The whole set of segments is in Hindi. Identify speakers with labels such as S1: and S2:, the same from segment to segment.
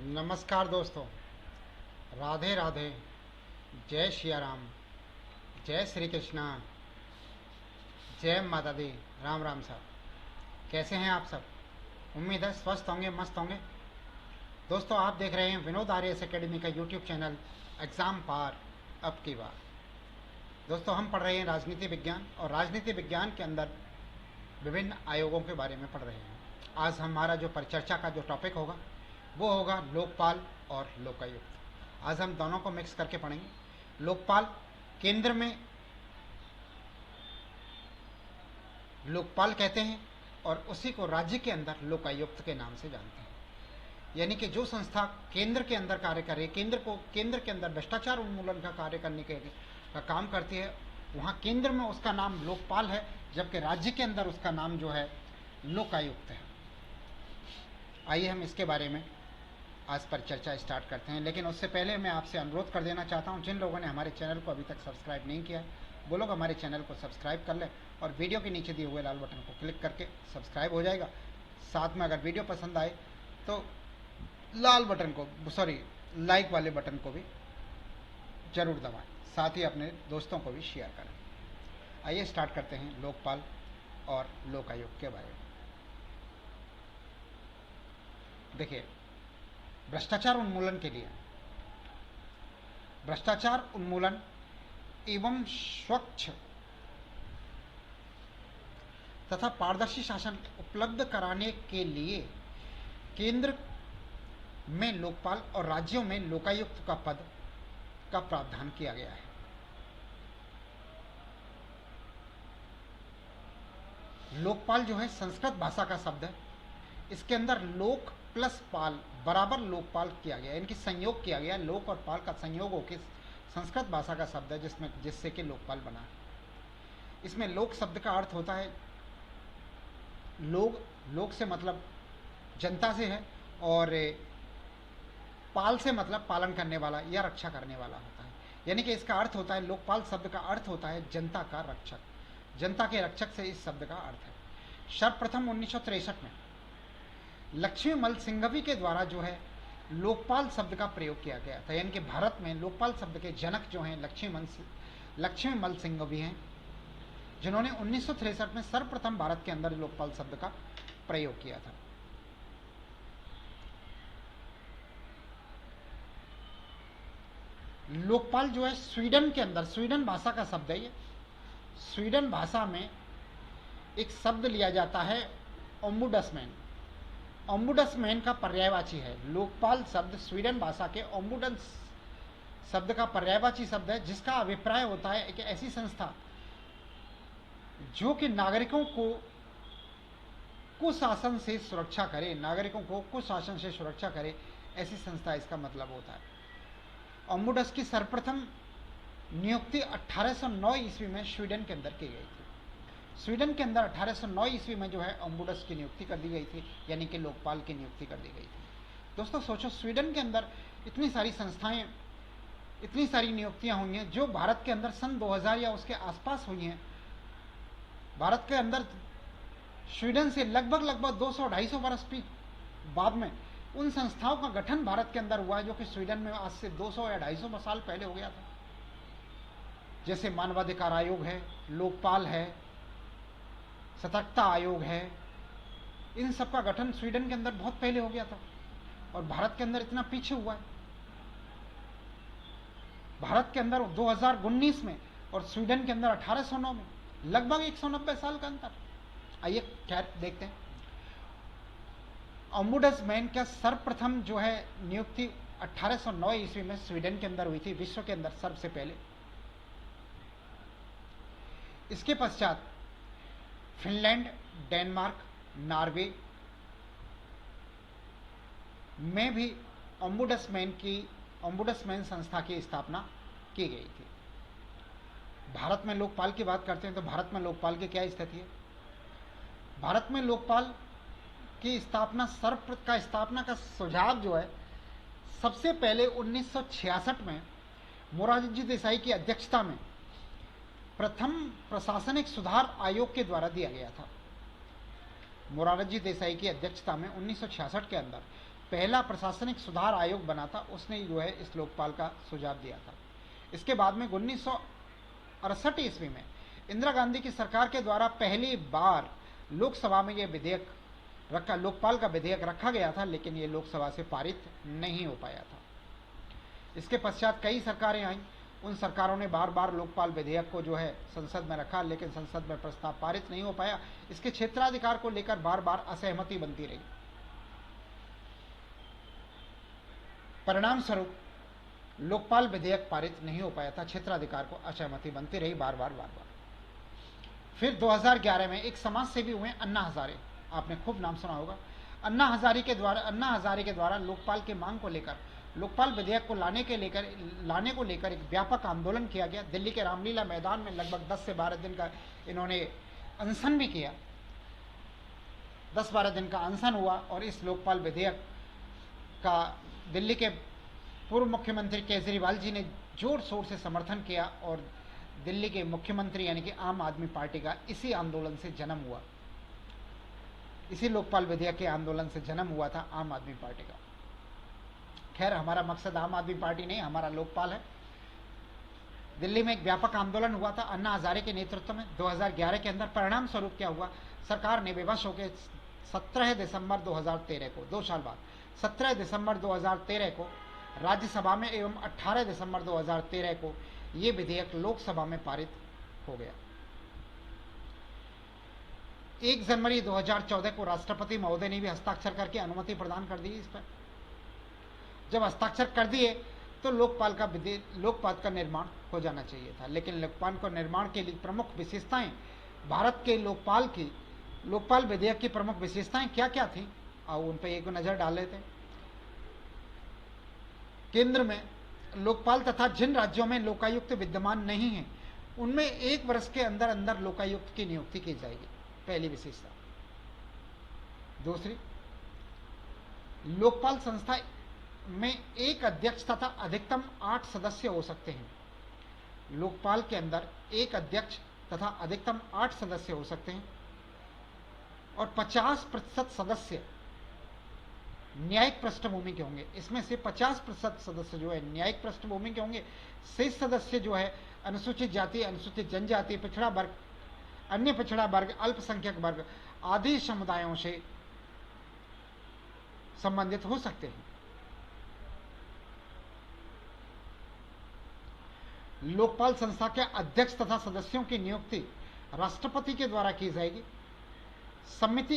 S1: नमस्कार दोस्तों, राधे राधे, जय श्री राम, जय श्री कृष्णा, जय माता दी। राम राम साहब, कैसे हैं आप सब? उम्मीद है स्वस्थ होंगे, मस्त होंगे। दोस्तों, आप देख रहे हैं विनोद आर्यस एकेडमी का यूट्यूब चैनल एग्ज़ाम पार अब की बार। दोस्तों, हम पढ़ रहे हैं राजनीति विज्ञान, और राजनीति विज्ञान के अंदर विभिन्न आयोगों के बारे में पढ़ रहे हैं। आज हमारा जो परिचर्चा का जो टॉपिक होगा वो होगा लोकपाल और लोकायुक्त। आज हम दोनों को मिक्स करके पढ़ेंगे। लोकपाल केंद्र में लोकपाल कहते हैं और उसी को राज्य के अंदर लोकायुक्त के नाम से जानते हैं। यानी कि जो संस्था केंद्र के अंदर कार्य कर रही है, केंद्र के अंदर भ्रष्टाचार उन्मूलन का कार्य करने का काम करती है, वहाँ केंद्र में उसका नाम लोकपाल है, जबकि राज्य के अंदर उसका नाम जो है लोकायुक्त है। आइए हम इसके बारे में आज पर चर्चा स्टार्ट करते हैं। लेकिन उससे पहले मैं आपसे अनुरोध कर देना चाहता हूं, जिन लोगों ने हमारे चैनल को अभी तक सब्सक्राइब नहीं किया वो लोग हमारे चैनल को सब्सक्राइब कर लें और वीडियो के नीचे दिए हुए लाल बटन को क्लिक करके सब्सक्राइब हो जाएगा। साथ में अगर वीडियो पसंद आए तो लाइक वाले बटन को भी ज़रूर दबाएं। साथ ही अपने दोस्तों को भी शेयर करें। आइए स्टार्ट करते हैं लोकपाल और लोकायुक्त के बारे में। देखिए, भ्रष्टाचार उन्मूलन एवं स्वच्छ तथा पारदर्शी शासन उपलब्ध कराने के लिए केंद्र में लोकपाल और राज्यों में लोकायुक्त का पद का प्रावधान किया गया है। लोकपाल जो है संस्कृत भाषा का शब्द है। इसके अंदर लोक प्लस पाल बराबर लोकपाल किया गया, इनकी संयोग किया गया। लोक और पाल का संयोग होकर संस्कृत भाषा का शब्द है जिससे कि लोकपाल बना है। इसमें लोक शब्द का अर्थ होता है लोक से मतलब जनता से है, और पाल से मतलब पालन करने वाला या रक्षा करने वाला होता है। यानी कि इसका अर्थ होता है, लोकपाल शब्द का अर्थ होता है जनता का रक्षक, जनता के रक्षक से इस शब्द का अर्थ है। सर्वप्रथम 1963 में लक्ष्मीमल सिंघवी के द्वारा जो है लोकपाल शब्द का प्रयोग किया गया था। यानी कि भारत में लोकपाल शब्द के जनक जो हैं लक्ष्मीमल सिंघवी हैं, जिन्होंने 1963 में सर्वप्रथम भारत के अंदर लोकपाल शब्द का प्रयोग किया था। लोकपाल जो है स्वीडन के अंदर, स्वीडन भाषा का शब्द है ये। स्वीडन भाषा में एक शब्द लिया जाता है ओम्बुड्समैन। ओम्बुड्समैन का पर्यायवाची है लोकपाल शब्द। स्वीडन भाषा के ओम्बुड्स शब्द का पर्यायवाची शब्द है, जिसका अभिप्राय होता है कि ऐसी संस्था जो कि नागरिकों को कुशासन से सुरक्षा करे, ऐसी संस्था इसका मतलब होता है। ओम्बुड्स की सर्वप्रथम नियुक्ति 1809 ईस्वी में स्वीडन के अंदर की गई थी। स्वीडन के अंदर 1809 ईस्वी में जो है ओम्बुड्स की नियुक्ति कर दी गई थी, यानी कि लोकपाल की नियुक्ति कर दी गई थी। दोस्तों सोचो, स्वीडन के अंदर इतनी सारी संस्थाएं, इतनी सारी नियुक्तियां हुई हैं जो भारत के अंदर सन 2000 या उसके आसपास हुई हैं। भारत के अंदर स्वीडन से लगभग 200-250 वर्ष बाद में उन संस्थाओं का गठन भारत के अंदर हुआ है, जो कि स्वीडन में आज से 200 या 250 साल पहले हो गया था। जैसे मानवाधिकार आयोग है, लोकपाल है, सतर्कता आयोग है। इन सब का गठन स्वीडन के अंदर बहुत पहले हो गया था, और भारत के अंदर इतना पीछे हुआ है। भारत के अंदर 2019 में और स्वीडन के अंदर 1809 में लगभग 190 साल का अंतर। आइए खैर देखते हैं। ओम्बुड्समैन का सर्वप्रथम जो है नियुक्ति 1809 ईस्वी में स्वीडन के अंदर हुई थी, विश्व के अंदर सबसे पहले। इसके पश्चात फिनलैंड, डेनमार्क, नॉर्वे में भी ओम्बुड्समैन संस्था की स्थापना की गई थी। भारत में लोकपाल की बात करते हैं तो भारत में लोकपाल की क्या स्थिति है? भारत में लोकपाल की स्थापना का सुझाव जो है सबसे पहले 1966 में मोरारजी देसाई की अध्यक्षता में प्रथम प्रशासनिक सुधार आयोग के द्वारा दिया गया था। मोरारजी देसाई की अध्यक्षता में 1966 के अंदर पहला प्रशासनिक सुधार आयोग बना था, उसने जो है इस लोकपाल का सुझाव दिया था। इसके बाद में 1968 ईस्वी में इंदिरा गांधी की सरकार के द्वारा पहली बार लोकसभा में यह विधेयक लोकपाल का विधेयक रखा गया था, लेकिन ये लोकसभा से पारित नहीं हो पाया था। इसके पश्चात कई सरकारें आईं, उन सरकारों ने बार बार लोकपाल विधेयक को जो है संसद में रखा, लेकिन संसद में प्रस्ताव पारित नहीं हो पाया। इसके क्षेत्राधिकार को लेकर बार बार असहमति बनती रही। परिणाम स्वरूप लोकपाल विधेयक पारित नहीं हो पाया था, क्षेत्राधिकार को असहमति बनती रही बार बार। फिर 2011 में एक समाज सेवी हुए अन्ना हजारे, आपने खूब नाम सुना होगा। अन्ना हजारे के द्वारा लोकपाल की मांग को लेकर, लोकपाल विधेयक को लाने को लेकर एक व्यापक आंदोलन किया गया। दिल्ली के रामलीला मैदान में लगभग 10 से 12 दिन का इन्होंने अनशन भी किया। 10-12 दिन का अनशन हुआ और इस लोकपाल विधेयक का दिल्ली के पूर्व मुख्यमंत्री केजरीवाल जी ने जोर शोर से समर्थन किया और दिल्ली के मुख्यमंत्री यानी कि आम आदमी पार्टी का इसी आंदोलन से जन्म हुआ। इसी लोकपाल विधेयक के आंदोलन से जन्म हुआ था आम आदमी पार्टी का। खैर, हमारा मकसद आम आदमी पार्टी नहीं, हमारा लोकपाल है। दिल्ली में एक व्यापक आंदोलन हुआ था अन्ना हजारे के नेतृत्व में 2011 के अंदर। परिणाम स्वरूप क्या हुआ, सरकार ने विवश होकर 17 दिसंबर 2013 को, 2 साल बाद 17 दिसंबर 2013 को राज्यसभा में एवं 18 दिसंबर 2013 को ये विधेयक लोकसभा में पारित हो गया। 1 जनवरी 2014 को राष्ट्रपति महोदय ने भी हस्ताक्षर करके अनुमति प्रदान कर दी इस पर। जब हस्ताक्षर कर दिए तो लोकपाल का निर्माण हो जाना चाहिए था, लेकिन लोकपाल को निर्माण के लिए प्रमुख विशेषताएं, भारत के लोकपाल विधेयक की प्रमुख विशेषताएं क्या क्या थी, आओ उन पर एक नजर डाल लेते हैं। केंद्र में लोकपाल तथा जिन राज्यों में लोकायुक्त विद्यमान नहीं है उनमें 1 वर्ष के अंदर अंदर लोकायुक्त की नियुक्ति की जाएगी, पहली विशेषता। दूसरी, लोकपाल संस्था में 1 अध्यक्ष तथा अधिकतम 8 सदस्य हो सकते हैं। लोकपाल के अंदर 1 अध्यक्ष तथा अधिकतम 8 सदस्य हो सकते हैं और 50% सदस्य न्यायिक पृष्ठभूमि के होंगे। इसमें से 50% सदस्य जो है न्यायिक पृष्ठभूमि के होंगे। शेष सदस्य जो है अनुसूचित जाति, अनुसूचित जनजाति, पिछड़ा वर्ग, अन्य पिछड़ा वर्ग, अल्पसंख्यक वर्ग आदि समुदायों से संबंधित हो सकते हैं। लोकपाल संस्था के अध्यक्ष तथा सदस्यों की नियुक्ति राष्ट्रपति के द्वारा की जाएगी।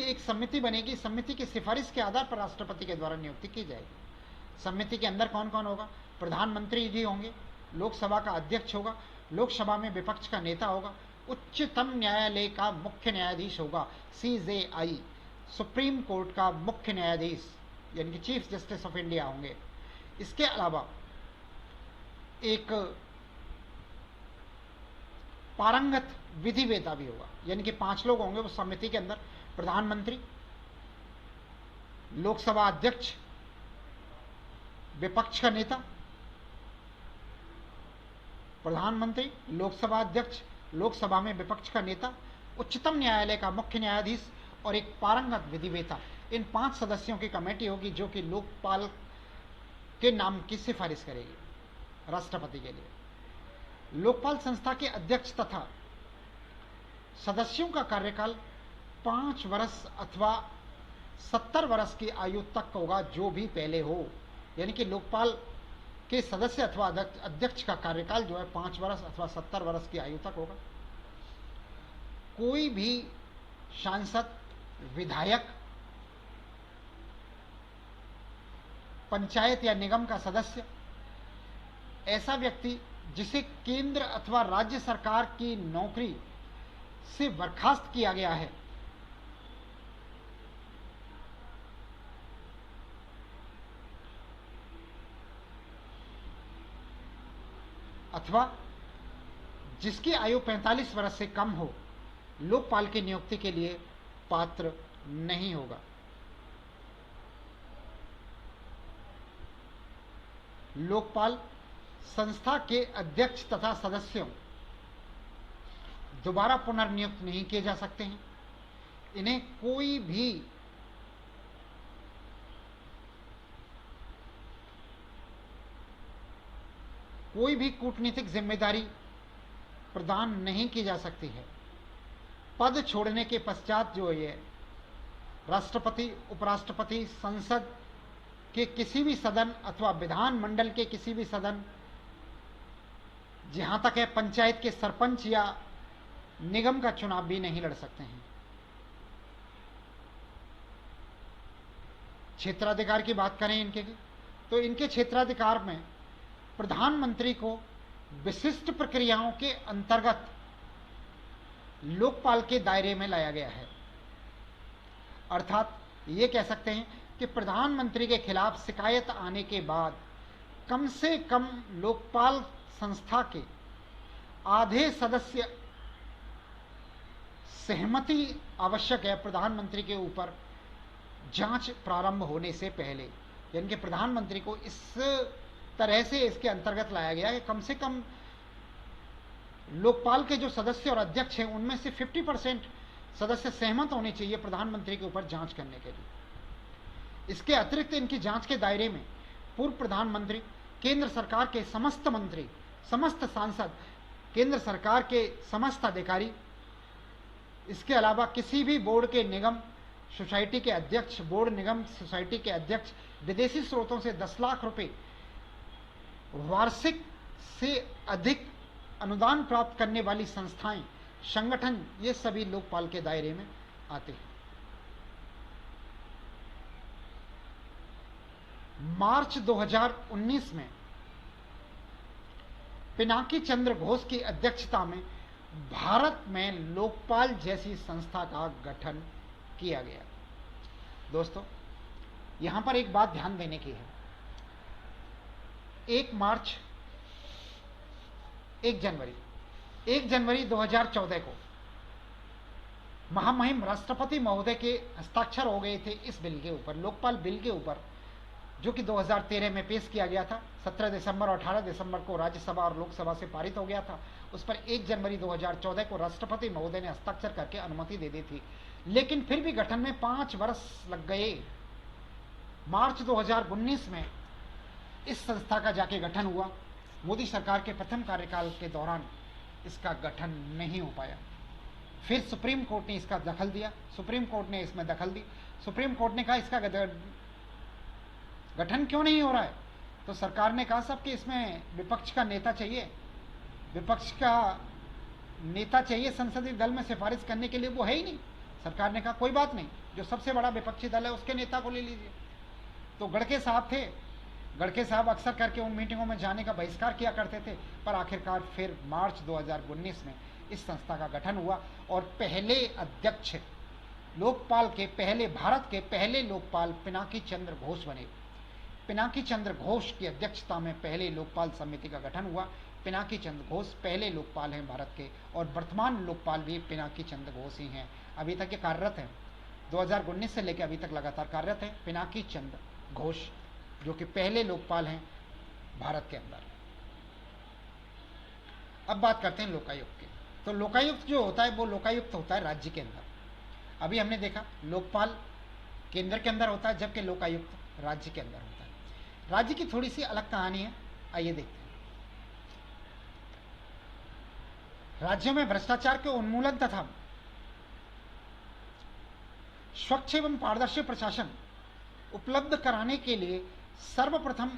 S1: एक समिति बनेगी, समिति की सिफारिश के आधार पर राष्ट्रपति के द्वारा नियुक्ति की जाएगी। समिति के अंदर कौन कौन होगा, प्रधानमंत्री जी होंगे, लोकसभा का अध्यक्ष होगा, लोकसभा में विपक्ष का नेता होगा, उच्चतम न्यायालय का मुख्य न्यायाधीश होगा, CJI, सुप्रीम कोर्ट का मुख्य न्यायाधीश यानी कि चीफ जस्टिस ऑफ इंडिया होंगे। इसके अलावा एक पारंगत विधिवेता भी होगा, यानी कि 5 लोग होंगे उस समिति के अंदर। प्रधानमंत्री, लोकसभा अध्यक्ष, विपक्ष का नेता, प्रधानमंत्री, लोकसभा अध्यक्ष, लोकसभा में विपक्ष का नेता, उच्चतम न्यायालय का मुख्य न्यायाधीश और एक पारंगत विधिवेता। इन 5 सदस्यों की कमेटी होगी जो कि लोकपाल के नाम की सिफारिश करेगी राष्ट्रपति के लिए। लोकपाल संस्था के अध्यक्ष तथा सदस्यों का कार्यकाल 5 वर्ष अथवा 70 वर्ष की आयु तक होगा, जो भी पहले हो। यानी कि लोकपाल के सदस्य अथवा अध्यक्ष का कार्यकाल जो है 5 वर्ष अथवा 70 वर्ष की आयु तक होगा। कोई भी सांसद, विधायक, पंचायत या निगम का सदस्य, ऐसा व्यक्ति जिसे केंद्र अथवा राज्य सरकार की नौकरी से बर्खास्त किया गया है, अथवा जिसकी आयु 45 वर्ष से कम हो, लोकपाल की नियुक्ति के लिए पात्र नहीं होगा। लोकपाल संस्था के अध्यक्ष तथा सदस्यों दोबारा पुनर्नियुक्त नहीं किए जा सकते हैं। इन्हें कोई भी कोई भी कूटनीतिक जिम्मेदारी प्रदान नहीं की जा सकती है। पद छोड़ने के पश्चात जो ये राष्ट्रपति, उपराष्ट्रपति, संसद के किसी भी सदन अथवा विधानमंडल के किसी भी सदन, जहां तक है पंचायत के सरपंच या निगम का चुनाव भी नहीं लड़ सकते हैं। क्षेत्राधिकार की बात करें इनके की, तो इनके क्षेत्राधिकार में प्रधानमंत्री को विशिष्ट प्रक्रियाओं के अंतर्गत लोकपाल के दायरे में लाया गया है। अर्थात ये कह सकते हैं कि प्रधानमंत्री के खिलाफ शिकायत आने के बाद कम से कम लोकपाल संस्था के आधे सदस्य सहमति आवश्यक है प्रधानमंत्री के ऊपर जांच प्रारंभ होने से पहले। यानी कि प्रधानमंत्री को इस तरह से इसके अंतर्गत लाया गया है, कम से कम लोकपाल के जो सदस्य और अध्यक्ष हैं उनमें से 50% सदस्य सहमत होने चाहिए प्रधानमंत्री के ऊपर जांच करने के लिए। इसके अतिरिक्त इनकी जांच के दायरे में पूर्व प्रधानमंत्री, केंद्र सरकार के समस्त मंत्री, समस्त सांसद, केंद्र सरकार के समस्त अधिकारी, इसके अलावा किसी भी बोर्ड के निगम सोसाइटी के अध्यक्ष, बोर्ड निगम सोसाइटी के अध्यक्ष, विदेशी स्रोतों से 10 लाख रुपए वार्षिक से अधिक अनुदान प्राप्त करने वाली संस्थाएं, संगठन, ये सभी लोकपाल के दायरे में आते हैं। मार्च 2019 में पिनाकी चंद्र घोष की अध्यक्षता में भारत में लोकपाल जैसी संस्था का गठन किया गया। दोस्तों, यहां पर एक बात ध्यान देने की है। 1 जनवरी 2014 को महामहिम राष्ट्रपति महोदय के हस्ताक्षर हो गए थे इस बिल के ऊपर, लोकपाल बिल के ऊपर, जो कि 2013 में पेश किया गया था। 17 दिसंबर और 18 दिसंबर को राज्यसभा और लोकसभा से पारित हो गया था। उस पर 1 जनवरी 2014 को राष्ट्रपति महोदय ने हस्ताक्षर करके अनुमति दे दी थी। लेकिन फिर भी गठन में 5 वर्ष लग गए। मार्च 2019 में इस संस्था का जाके गठन हुआ। मोदी सरकार के प्रथम कार्यकाल के दौरान इसका गठन नहीं हो पाया। फिर सुप्रीम कोर्ट ने इसका दखल दिया, सुप्रीम कोर्ट ने इसमें दखल दी। सुप्रीम कोर्ट ने कहा इसका गठन क्यों नहीं हो रहा है, तो सरकार ने कहा साहब कि इसमें विपक्ष का नेता चाहिए, विपक्ष का नेता चाहिए संसदीय दल में सिफारिश करने के लिए, वो है ही नहीं। सरकार ने कहा कोई बात नहीं, जो सबसे बड़ा विपक्षी दल है उसके नेता को ले लीजिए। तो गड़के साहब थे, गड़के साहब अक्सर करके उन मीटिंगों में जाने का बहिष्कार किया करते थे। पर आखिरकार फिर मार्च 2019 में इस संस्था का गठन हुआ और पहले अध्यक्ष लोकपाल के पहले, भारत के पहले लोकपाल पिनाकी चंद्र घोष बने। पिनाकी चंद्र घोष की अध्यक्षता में पहले लोकपाल समिति का गठन हुआ। पिनाकी चंद्र घोष पहले लोकपाल हैं भारत के, और वर्तमान लोकपाल भी पिनाकी चंद्र घोष ही हैं। अभी तक ये कार्यरत हैं, 2019 से लेकर अभी तक लगातार कार्यरत हैं पिनाकी चंद्र घोष, जो कि पहले लोकपाल हैं भारत के अंदर। अब बात करते हैं लोकायुक्त की। तो लोकायुक्त जो होता है वो लोकायुक्त होता है राज्य के अंदर। अभी हमने देखा लोकपाल केंद्र के अंदर होता है, जबकि लोकायुक्त राज्य के अंदर होता है। राज्य की थोड़ी सी अलग कहानी है, आइए देखते हैं। राज्यों में भ्रष्टाचार के उन्मूलन तथा स्वच्छ एवं पारदर्शी प्रशासन उपलब्ध कराने के लिए सर्वप्रथम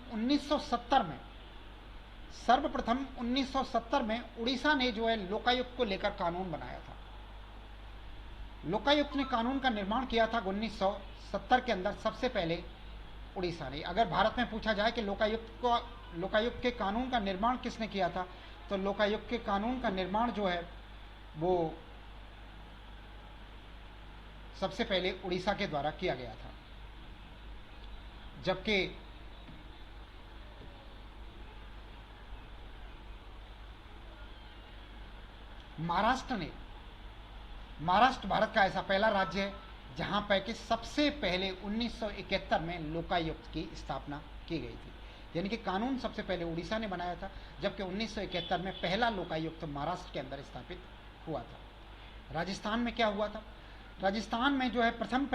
S1: 1970 में उड़ीसा ने जो है लोकायुक्त को लेकर कानून बनाया था। लोकायुक्त ने कानून का निर्माण किया था 1970 के अंदर, सबसे पहले उड़ीसा ने। अगर भारत में पूछा जाए कि लोकायुक्त के कानून का निर्माण किसने किया था, तो लोकायुक्त के कानून का निर्माण जो है वो सबसे पहले उड़ीसा के द्वारा किया गया था। जबकि महाराष्ट्र भारत का ऐसा पहला राज्य है जहां पर कि सबसे पहले 1971 में लोकायुक्त की स्थापना की गई थी। यानी कि कानून सबसे पहले उड़ीसा ने बनाया था, जबकि 1971 में पहला लोकायुक्त महाराष्ट्र के अंदर स्थापित हुआ था। राजस्थान में क्या हुआ था? राजस्थान में जो है प्रथम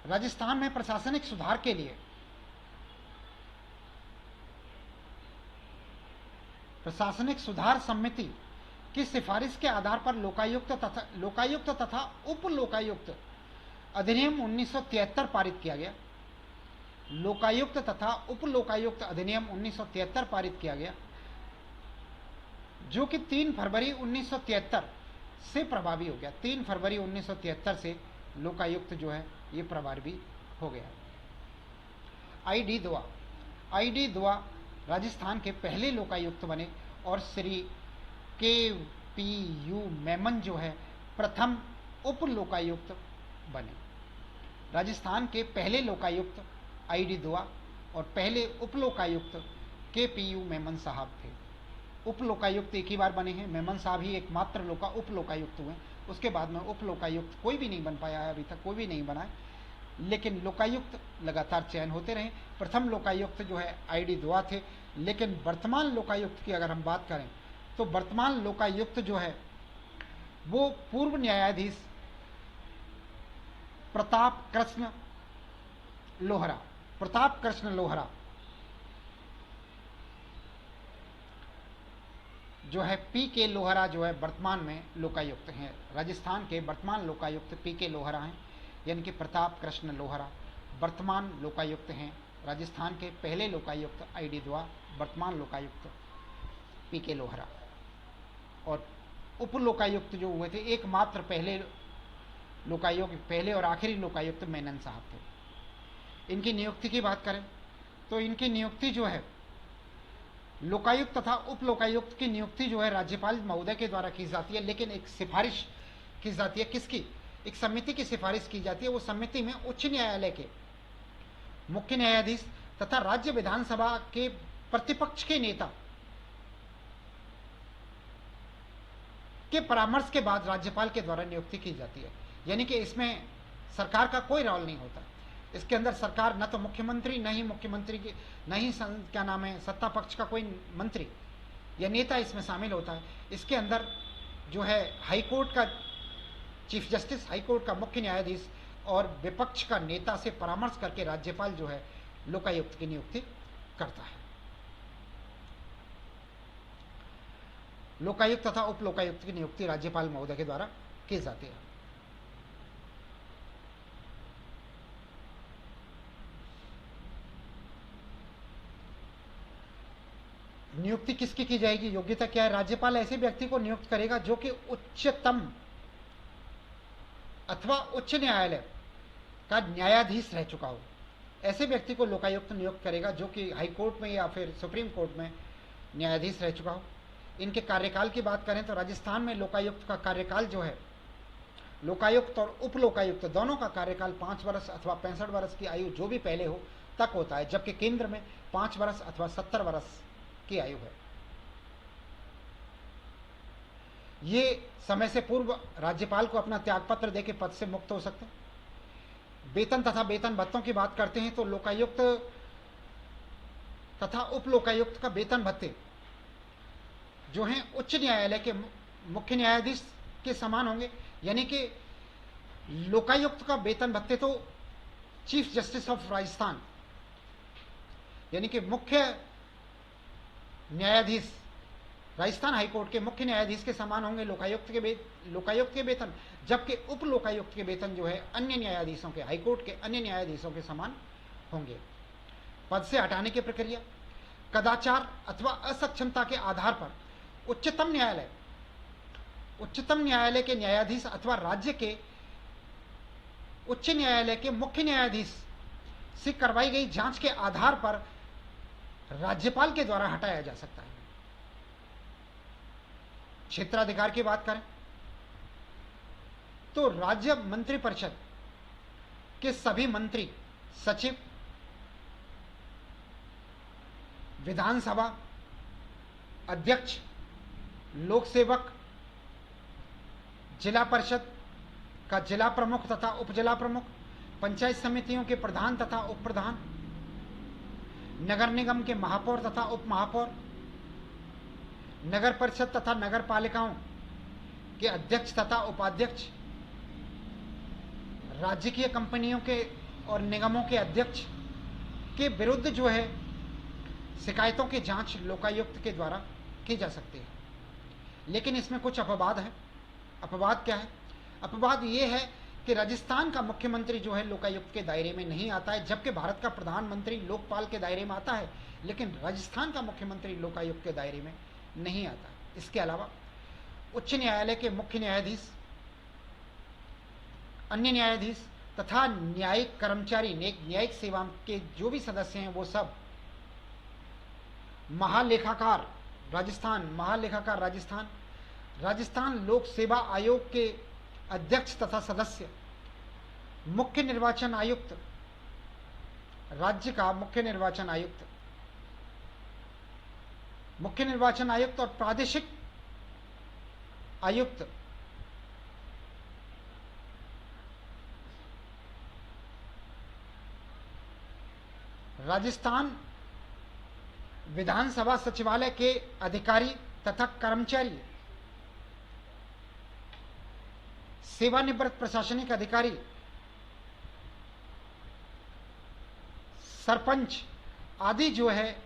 S1: राजस्थान में प्रशासनिक सुधार के लिए प्रशासनिक सुधार समिति की सिफारिश के आधार पर लोकायुक्त तथा उप लोकायुक्त अधिनियम 1973 पारित किया गया। लोकायुक्त तथा उप लोकायुक्त अधिनियम 1973 पारित किया गया, जो कि 3 फरवरी 1973 से प्रभावी हो गया। 3 फरवरी 1973 से लोकायुक्त जो है ये प्रभावी हो गया। आई.डी. दुआ राजस्थान के पहले लोकायुक्त बने और श्री के.पी.यू. मेमन जो है प्रथम उप लोकायुक्त बने। राजस्थान के पहले लोकायुक्त आई.डी. दुआ और पहले उप लोकायुक्त के.पी.यू. मेमन साहब थे। उप लोकायुक्त एक ही बार बने हैं, मेमन साहब ही एकमात्र उप लोकायुक्त हुए। उसके बाद में उप लोकायुक्त कोई भी नहीं बन पाया है, अभी तक कोई भी नहीं बना है, लेकिन लोकायुक्त लगातार चयन होते रहे। प्रथम लोकायुक्त जो है आई.डी. दुआ थे, लेकिन वर्तमान लोकायुक्त की अगर हम बात करें तो वर्तमान लोकायुक्त जो है वो पूर्व न्यायाधीश प्रताप कृष्ण लोहरा जो है पी.के. लोहरा जो है वर्तमान में लोकायुक्त हैं। राजस्थान के वर्तमान लोकायुक्त पी.के. लोहरा हैं, यानी कि प्रताप कृष्ण लोहरा वर्तमान लोकायुक्त हैं। राजस्थान के पहले लोकायुक्त आई.डी. दुआ, वर्तमान लोकायुक्त पी.के. लोहरा। और उप लोकायुक्त जो हुए थे एकमात्र पहले और आखिरी लोकायुक्त मेनन साहब थे। इनकी नियुक्ति की बात करें तो इनकी नियुक्ति जो है लोकायुक्त तथा उप लोकायुक्त की नियुक्ति जो है राज्यपाल महोदय के द्वारा की जाती है, लेकिन एक सिफारिश की जाती है। किसकी? एक समिति की सिफारिश की जाती है। वो समिति में उच्च न्यायालय के मुख्य न्यायाधीश तथा राज्य विधानसभा के प्रतिपक्ष के नेता के परामर्श के बाद राज्यपाल के द्वारा नियुक्ति की जाती है। यानी कि इसमें सरकार का कोई रोल नहीं होता। इसके अंदर सरकार न तो मुख्यमंत्री, न ही सत्ता पक्ष का कोई मंत्री या नेता इसमें शामिल होता है। इसके अंदर जो है हाईकोर्ट का चीफ जस्टिस, हाईकोर्ट का मुख्य न्यायाधीश और विपक्ष का नेता से परामर्श करके राज्यपाल जो है लोकायुक्त की नियुक्ति करता है। लोकायुक्त तथा उप लोकायुक्त की नियुक्ति राज्यपाल महोदय के द्वारा की जाती है। नियुक्ति किसकी की जाएगी? योग्यता क्या है? राज्यपाल ऐसे व्यक्ति को नियुक्त करेगा जो कि उच्चतम अथवा उच्च न्यायालय का न्यायाधीश रह चुका हो। ऐसे व्यक्ति को लोकायुक्त नियुक्त करेगा जो कि हाई कोर्ट में या फिर सुप्रीम कोर्ट में न्यायाधीश रह चुका हो। इनके कार्यकाल की बात करें तो राजस्थान में लोकायुक्त का कार्यकाल जो है, लोकायुक्त और उप लोकायुक्त दोनों का कार्यकाल 5 वर्ष अथवा 65 वर्ष की आयु जो भी पहले हो तक होता है, जबकि केंद्र में 5 वर्ष अथवा 70 वर्ष की आयु है। ये समय से पूर्व राज्यपाल को अपना त्यागपत्र देकर पद से मुक्त हो सकते हैं। वेतन तथा वेतन भत्तों की बात करते हैं तो लोकायुक्त तथा उप लोकायुक्त का वेतन भत्ते जो हैं उच्च न्यायालय के मुख्य न्यायाधीश के समान होंगे। यानी कि लोकायुक्त का वेतन भत्ते तो चीफ जस्टिस ऑफ राजस्थान यानी कि मुख्य न्यायाधीश, राजस्थान हाईकोर्ट के मुख्य न्यायाधीश के समान होंगे लोकायुक्त के वेतन, जबकि उप लोकायुक्त के वेतन जो है अन्य न्यायाधीशों के, हाईकोर्ट के अन्य न्यायाधीशों के समान होंगे। पद से हटाने की प्रक्रिया कदाचार अथवा असक्षमता के आधार पर उच्चतम न्यायालय के न्यायाधीश अथवा राज्य के उच्च न्यायालय के मुख्य न्यायाधीश से करवाई गई जांच के आधार पर राज्यपाल के द्वारा हटाया जा सकता है। क्षेत्राधिकार की बात करें तो राज्य मंत्रिपरिषद के सभी मंत्री, सचिव, विधानसभा अध्यक्ष, लोक सेवक, जिला परिषद का जिला प्रमुख तथा उपजिला प्रमुख, पंचायत समितियों के प्रधान तथा उप प्रधान, नगर निगम के महापौर तथा उप महापौर, नगर परिषद तथा नगर पालिकाओं के अध्यक्ष तथा उपाध्यक्ष, राजकीय कंपनियों के और निगमों के अध्यक्ष के विरुद्ध जो है शिकायतों की जांच लोकायुक्त के द्वारा की जा सकती है। लेकिन इसमें कुछ अपवाद है। अपवाद क्या है? अपवाद ये है कि राजस्थान का मुख्यमंत्री जो है लोकायुक्त के दायरे में नहीं आता है, जबकि भारत का प्रधानमंत्री लोकपाल के दायरे में आता है, लेकिन राजस्थान का मुख्यमंत्री लोकायुक्त के दायरे में नहीं आता। इसके अलावा उच्च न्यायालय के मुख्य न्यायाधीश, अन्य न्यायाधीश तथा न्यायिक कर्मचारी, न्यायिक सेवा के जो भी सदस्य हैं वो सब महालेखाकार राजस्थान, राजस्थान लोक सेवा आयोग के अध्यक्ष तथा सदस्य, मुख्य निर्वाचन आयुक्त, राज्य का मुख्य निर्वाचन आयुक्त और प्रादेशिक आयुक्त राजस्थान विधानसभा सचिवालय के अधिकारी तथा कर्मचारी, सेवानिवृत्त प्रशासनिक अधिकारी, सरपंच आदि जो है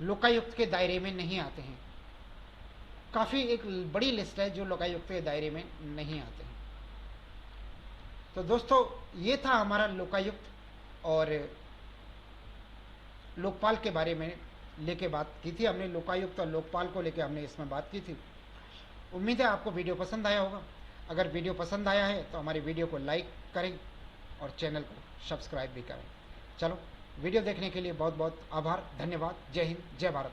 S1: लोकायुक्त के दायरे में नहीं आते हैं। काफी एक बड़ी लिस्ट है जो लोकायुक्त के दायरे में नहीं आते हैं। तो दोस्तों, ये था हमारा लोकायुक्त और लोकपाल के बारे में लेके बात की थी हमने। लोकायुक्त और लोकपाल को लेके हमने इसमें बात की थी। उम्मीद है आपको वीडियो पसंद आया होगा। अगर वीडियो पसंद आया है तो हमारी वीडियो को लाइक करें और चैनल को सब्सक्राइब भी करें। चलो, वीडियो देखने के लिए बहुत बहुत आभार, धन्यवाद। जय हिंद, जय भारत।